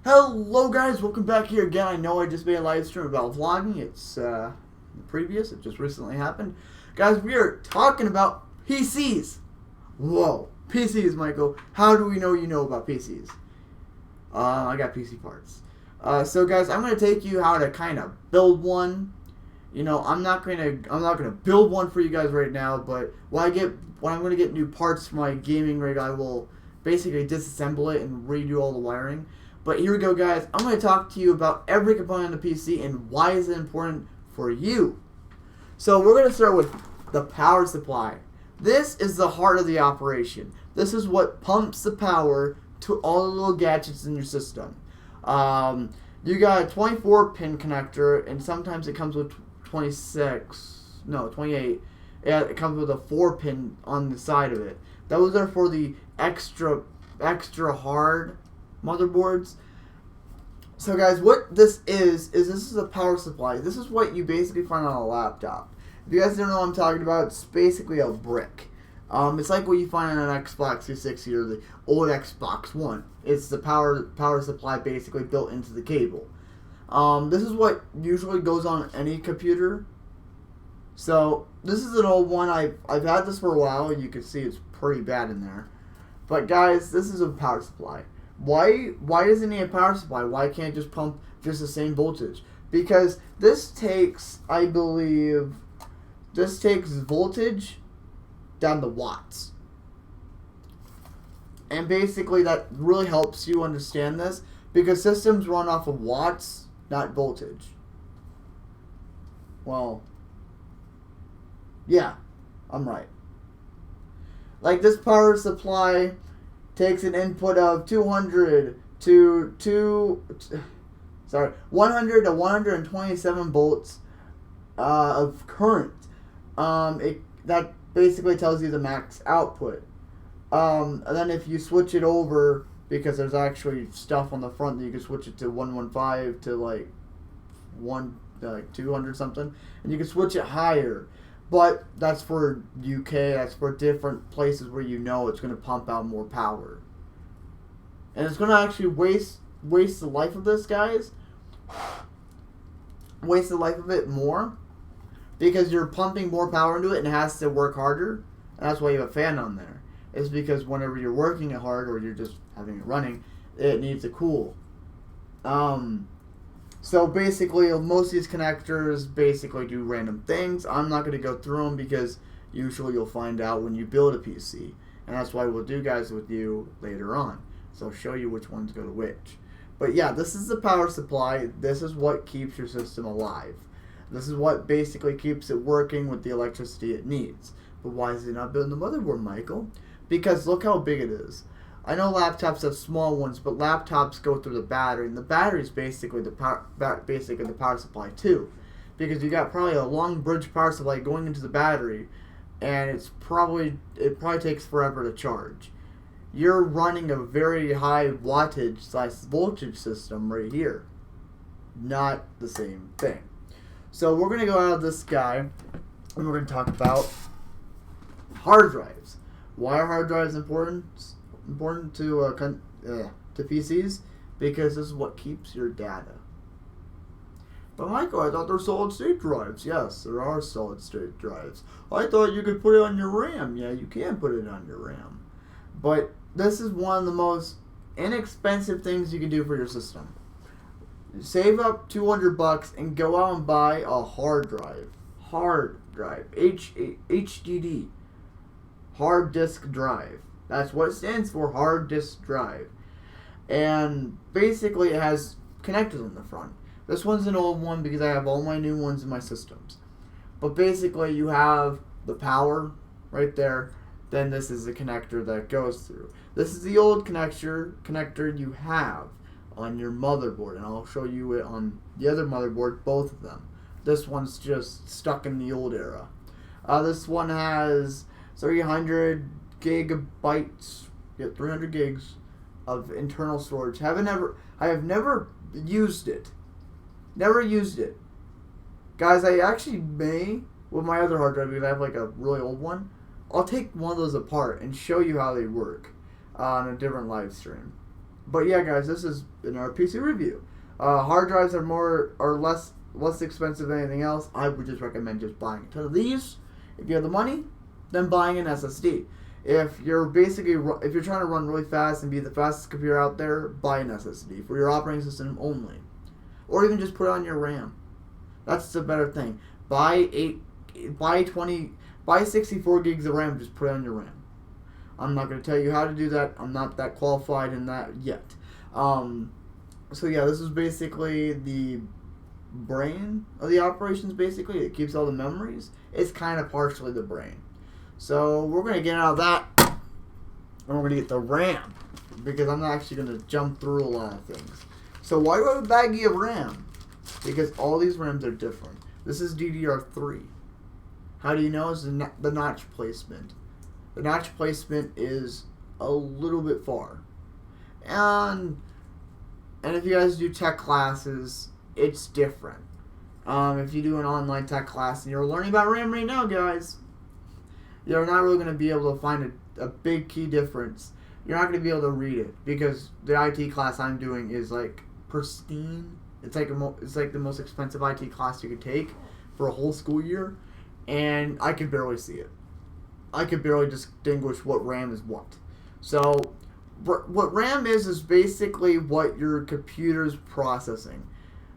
Hello guys, welcome back here again. I know I just made a live stream about vlogging. It's previous, it just recently happened. Guys, we are talking about PCs. Whoa, PCs, Michael. How do we know you know about PCs? I got PC parts. So guys, I'm gonna take you how to kind of build one. You know, I'm not gonna build one for you guys right now, but when I'm gonna get new parts for my gaming rig, I will basically disassemble it and redo all the wiring. But here we go, guys. I'm going to talk to you about every component of the PC and why is it important for you. So we're going to start with the power supply. This is the heart of the operation. This is what pumps the power to all the little gadgets in your system. You got a 24-pin connector, and sometimes it comes with 28. Yeah, it comes with a 4-pin on the side of it. Those are for the extra hard motherboards. So guys, what this is a power supply. This is what you basically find on a laptop. If you guys don't know what I'm talking about, it's basically a brick. It's like what you find on an Xbox 360 or the old Xbox One. It's the power supply basically built into the cable. This is what usually goes on any computer. So this is an old one. I've had this for a while, and you can see it's pretty bad in there. But guys, this is a power supply. Why doesn't it need a power supply? Why can't it just pump just the same voltage? Because this takes, I believe, voltage down to watts. And basically that really helps you understand this because systems run off of watts, not voltage. Well, yeah, I'm right. Like this power supply takes an input of 100 to 127 volts of current. That basically tells you the max output. And then if you switch it over, because there's actually stuff on the front that you can switch it to 115 to like 200 something, and you can switch it higher. But that's for UK, that's for different places where you know it's going to pump out more power. And it's going to actually waste the life of this, guys. Waste the life of it more. Because you're pumping more power into it and it has to work harder. And that's why you have a fan on there. It's because whenever you're working it hard or you're just having it running, it needs to cool. So basically, most of these connectors basically do random things. I'm not going to go through them because usually you'll find out when you build a PC. And that's why we'll do guys with you later on. So I'll show you which ones go to which. But yeah, this is the power supply. This is what keeps your system alive. This is what basically keeps it working with the electricity it needs. But why is it not built in the motherboard, Michael? Because look how big it is. I know laptops have small ones, but laptops go through the battery, and the battery is basically the power supply too, because you got probably a long bridge power supply going into the battery, and it probably takes forever to charge. You're running a very high wattage/voltage system right here. Not the same thing. So we're gonna go out of this guy, and we're gonna talk about hard drives. Why are hard drives important to PCs? Because this is what keeps your data. But Michael, I thought they're solid state drives. Yes, there are solid state drives. I thought you could put it on your RAM. Yeah, you can put it on your RAM. But this is one of the most inexpensive things you can do for your system. Save up $200 and go out and buy a hard drive. HDD. Hard disk drive. That's what it stands for, hard disk drive. And basically it has connectors on the front. This one's an old one because I have all my new ones in my systems. But basically you have the power right there. Then this is the connector that it goes through. This is the old connector you have on your motherboard. And I'll show you it on the other motherboard, both of them. This one's just stuck in the old era. This one has 300 gigabytes, 300 gigs of internal storage. I have never used it. Never used it. Guys, I actually may, with my other hard drive, because I have like a really old one, I'll take one of those apart and show you how they work on a different live stream. But yeah, guys, this is in our PC review. Hard drives are less expensive than anything else. I would just recommend just buying a ton of these. If you have the money, then buying an SSD. If you're trying to run really fast and be the fastest computer out there, buy an SSD for your operating system only, or even just put it on your RAM. That's the better thing. Buy 64 gigs of RAM. Just put it on your RAM. I'm not going to tell you how to do that. I'm not that qualified in that yet. So yeah, this is basically the brain of the operations. Basically, it keeps all the memories. It's kind of partially the brain. So we're going to get out of that, and we're going to get the RAM, because I'm not actually going to jump through a lot of things. So why do I have a baggie of RAM? Because all these RAMs are different. This is DDR3. How do you know? It's the notch placement. The notch placement is a little bit far. And if you guys do tech classes, it's different. If you do an online tech class and you're learning about RAM right now, guys, you're not really going to be able to find a big key difference. You're not going to be able to read it, because the IT class I'm doing is like pristine. It's like the most expensive IT class you could take for a whole school year, and I could barely see it. I could barely distinguish what RAM is what. So what RAM is basically what your computer's processing.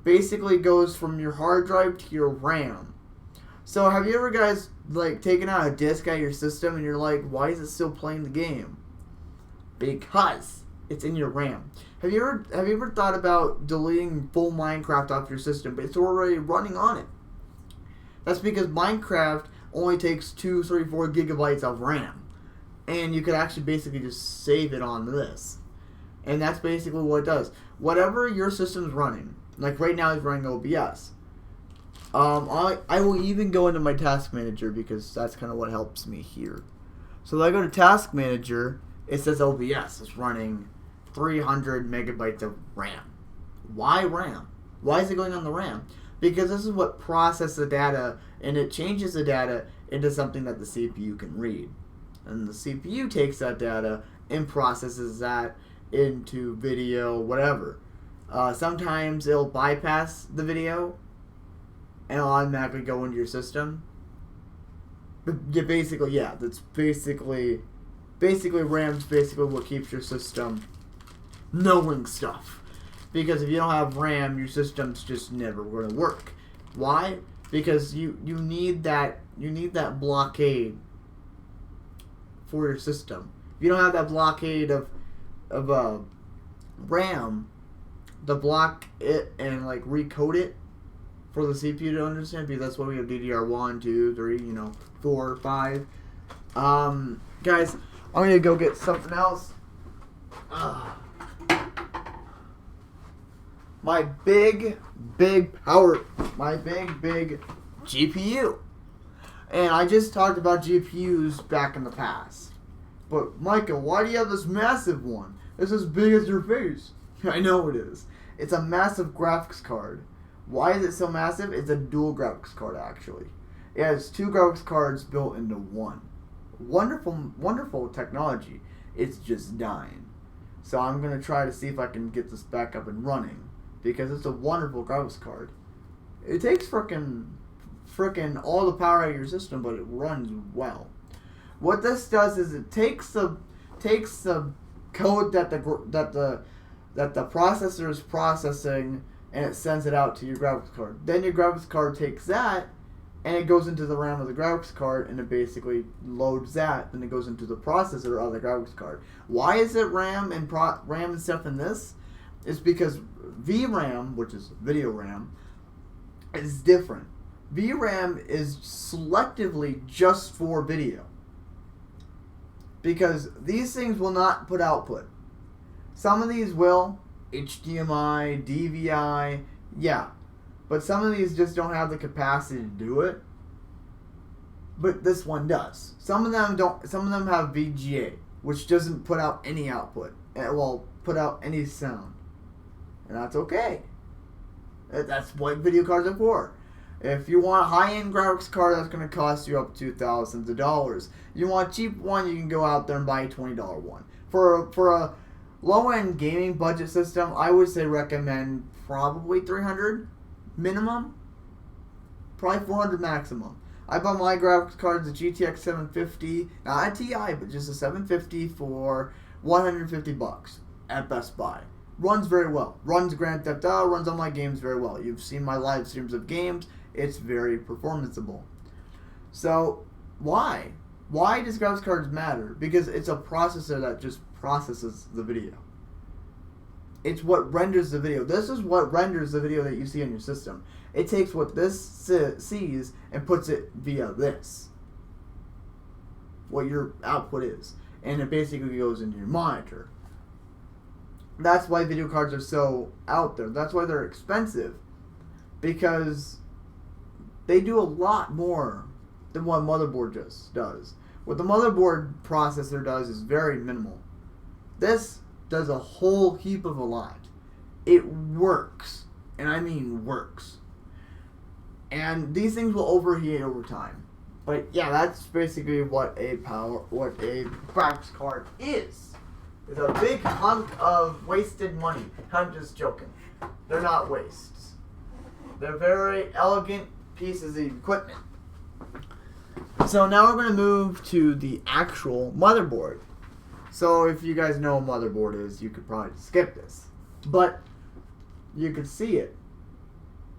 Basically goes from your hard drive to your RAM. So have you ever guys taken out a disk out of your system and you're like, why is it still playing the game? Because it's in your RAM. Have you ever thought about deleting full Minecraft off your system, but it's already running on it? That's because Minecraft only takes 2, 3, 4 gigabytes of RAM, and you could actually basically just save it on this, and that's basically what it does. Whatever your system's running, like right now it's running OBS. I will even go into my task manager, because that's kind of what helps me here. So I go to task manager, it says OBS is running 300 megabytes of RAM. Why RAM? Why is it going on the RAM? Because this is what processes the data, and it changes the data into something that the CPU can read. And the CPU takes that data and processes that into video, whatever. Sometimes it'll bypass the video and it'll automatically go into your system. But yeah, that's basically RAM's basically what keeps your system knowing stuff. Because if you don't have RAM, your system's just never going to work. Why? Because you need that blockade for your system. If you don't have that blockade of RAM, to block it and recode it for the CPU to understand, because that's why we have DDR 1, 2, 3, 4, 5. Guys, I'm gonna go get something else. My big GPU. And I just talked about GPUs back in the past. But Micah, why do you have this massive one? It's as big as your face. I know it is. It's a massive graphics card. Why is it so massive? It's a dual graphics card, actually. It has 2 graphics cards built into one. Wonderful technology. It's just dying. So I'm going to try to see if I can get this back up and running, because it's a wonderful graphics card. It takes frickin' all the power out of your system, but it runs well. What this does is it takes the code that the processor is processing, and it sends it out to your graphics card. Then your graphics card takes that, and it goes into the RAM of the graphics card, and it basically loads that, and it goes into the processor of the graphics card. Why is it RAM and stuff in this? It's because VRAM, which is video RAM, is different. VRAM is selectively just for video, because these things will not put output. Some of these will, HDMI, DVI, yeah, but some of these just don't have the capacity to do it. But this one does. Some of them don't. Some of them have VGA, which doesn't put out any output. Well, put out any sound, and that's okay. That's what video cards are for. If you want a high-end graphics card, that's going to cost you up to thousands of dollars. You want a cheap one, you can go out there and buy a $20 one. For Low-end gaming budget system, I would say recommend probably 300 minimum, probably 400 maximum. I bought my graphics cards, a GTX 750, not a TI, but just a 750 for $150 at Best Buy. Runs very well. Runs Grand Theft Auto, runs all my games very well. You've seen my live streams of games. It's very performanceable. So, why? Why does graphics cards matter? Because it's a processor that just processes the video. It's what renders the video. This is what renders the video that you see on your system. It takes what this sees and puts it via this. What your output is. And it basically goes into your monitor. That's why video cards are so out there. That's why they're expensive. Because they do a lot more than what Motherboard just does. What the Motherboard processor does is very minimal. This does a whole heap of a lot. It works. And I mean works. And these things will overheat over time. But yeah, that's basically what a graphics card is. It's a big hunk of wasted money. I'm just joking. They're not wastes. They're very elegant pieces of equipment. So now we're going to move to the actual motherboard. So if you guys know what a motherboard is, you could probably skip this. But you could see it.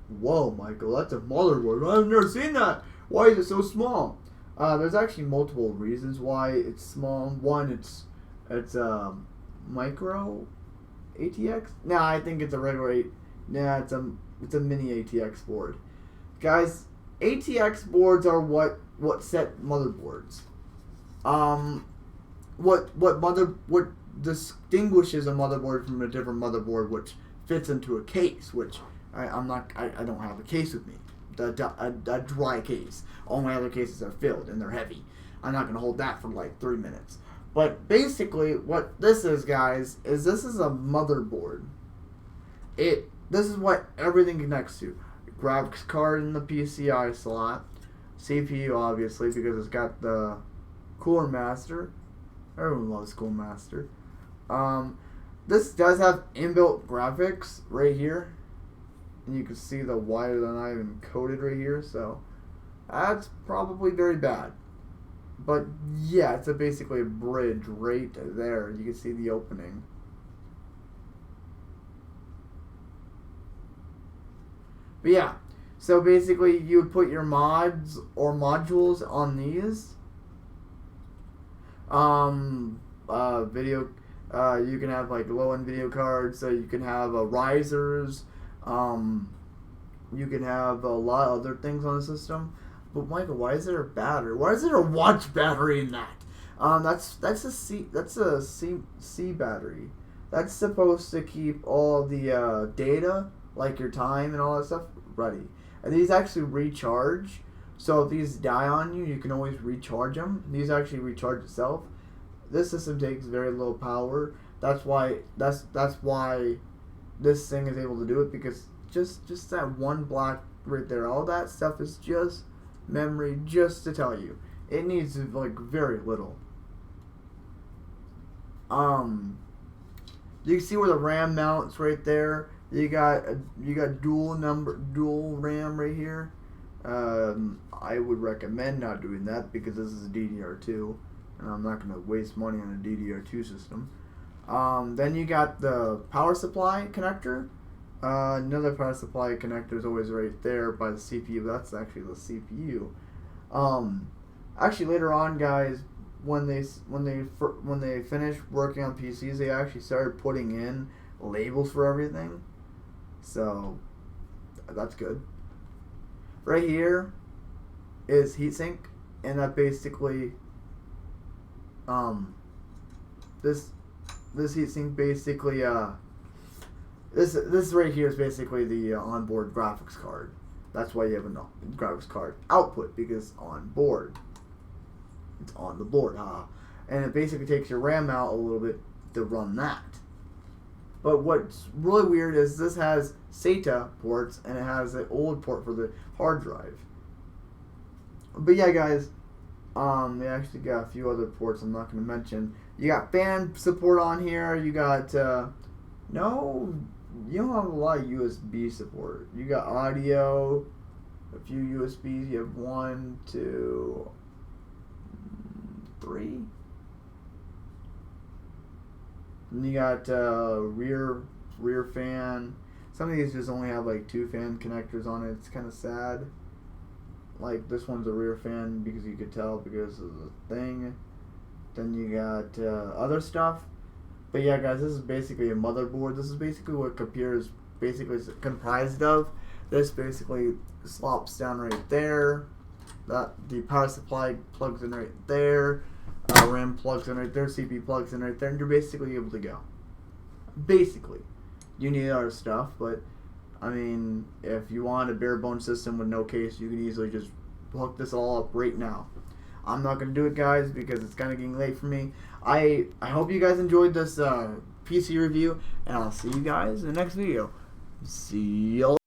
Whoa, Michael, that's a motherboard. I've never seen that. Why is it so small? There's actually multiple reasons why it's small. One, it's micro ATX. No, I think it's a regular. It's a mini ATX board. Guys, ATX boards are what set motherboards. What distinguishes a motherboard from a different motherboard, which fits into a case, which I don't have a case with me. A dry case. All my other cases are filled and they're heavy. I'm not going to hold that for like 3 minutes. But basically what this is, guys, is this is a motherboard. This is what everything connects to. Graphics card in the PCI slot. CPU, obviously, because it's got the Cooler Master. Everyone loves Cooler Master. This does have inbuilt graphics right here. And you can see the wider than I even coded right here, so that's probably very bad. But yeah, it's basically a bridge right there. You can see the opening. But yeah, so basically you would put your mods or modules on these. You can have like low-end video cards, so you can have risers. You can have a lot of other things on the system. But Michael, why is there a battery? Why is there a watch battery in that? That's a C battery. That's supposed to keep all the data, like your time and all that stuff, ready. And these actually recharge. So if these die on you, you can always recharge them. These actually recharge itself. This system takes very low power. That's why this thing is able to do it, because just that one block right there, all that stuff is just memory, just to tell you. It needs like very little. You can see where the RAM mounts right there. You got dual RAM right here. I would recommend not doing that because this is a DDR2, and I'm not going to waste money on a DDR2 system. Then you got the power supply connector. Another power supply connector is always right there by the CPU. That's actually the CPU. Actually, later on, guys, when they finished working on PCs, they actually started putting in labels for everything. So that's good. Right here is heatsink, and that basically this heatsink basically this right here is basically the onboard graphics card. That's why you have a graphics card output, because on board. It's on the board, and it basically takes your RAM out a little bit to run that. But what's really weird is this has SATA ports, and it has an old port for the hard drive. But yeah, guys, they actually got a few other ports I'm not going to mention. You got fan support on here. You got no, you don't have a lot of USB support. You got audio, a few USBs. You have 1, 2, 3. And you got rear fan. Some of these just only have like 2 fan connectors on it. It's kind of sad. Like this one's a rear fan because you could tell because of the thing. Then you got other stuff. But yeah, guys, this is basically a motherboard. This is basically what a computer is basically comprised of. This basically slops down right there. The power supply plugs in right there. RAM plugs in right there. CPU plugs in right there. And you're basically able to go. Basically. You need other stuff, but I mean, if you want a bare bone system with no case, you can easily just hook this all up right now. I'm not going to do it, guys, because it's kind of getting late for me. I hope you guys enjoyed this PC review, and I'll see you guys in the next video. See you.